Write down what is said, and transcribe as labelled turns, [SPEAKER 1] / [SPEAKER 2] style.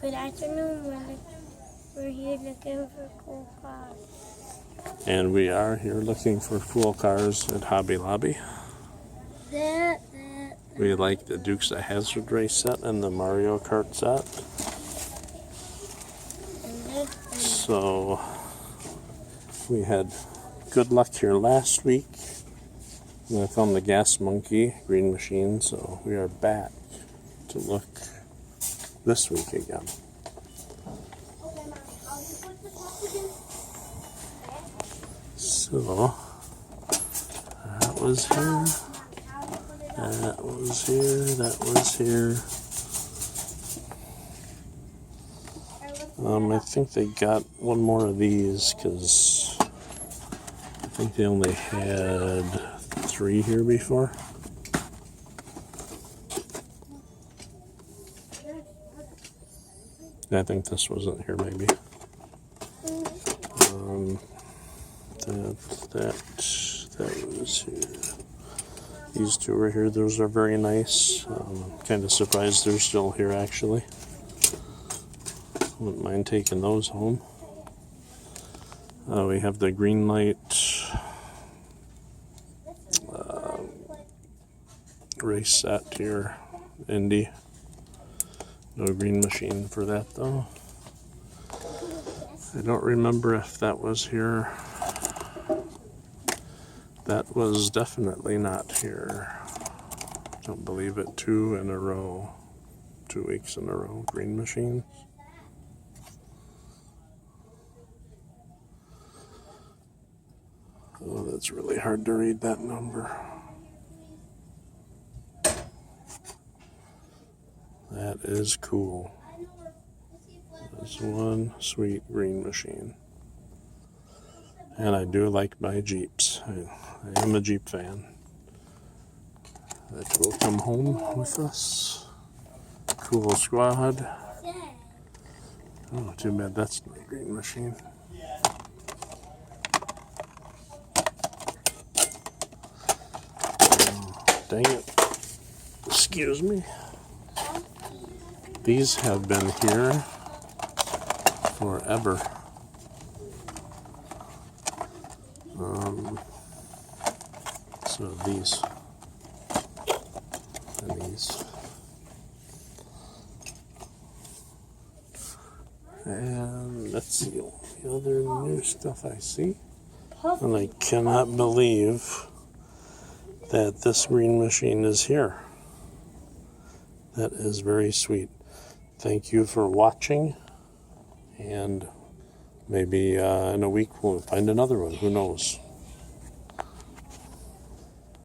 [SPEAKER 1] Good afternoon, we're here looking for cool cars.
[SPEAKER 2] And we are here looking for cool cars at Hobby Lobby. We like the Dukes of Hazzard race set and the Mario Kart set. So we had good luck here last week. I found the Gas Monkey Green Machine, so we are back to look this week again. So that was here, that was here, that was here. I think they got one more of these because I think they only had 3 here before. I think this wasn't here, maybe. That was here. These 2 are here. Those are very nice. Kind of surprised they're still here, actually. Wouldn't mind taking those home. We have the green light race set here, Indy. No green machine for that though. I don't remember if that was here. That was definitely not here. Don't believe it. 2 in a row. 2 weeks in a row. Green machines. Oh, that's really hard to read that number. That is cool. That's one sweet green machine. And I do like my Jeeps. I am a Jeep fan. That will come home with us. Cool squad. Oh, too bad that's not a green machine. Oh, dang it. Excuse me. These have been here forever. So these and these. And let's see the other new stuff I see. And I cannot believe that this green machine is here. That is very sweet. Thank you for watching, and maybe in a week we'll find another one. Who knows?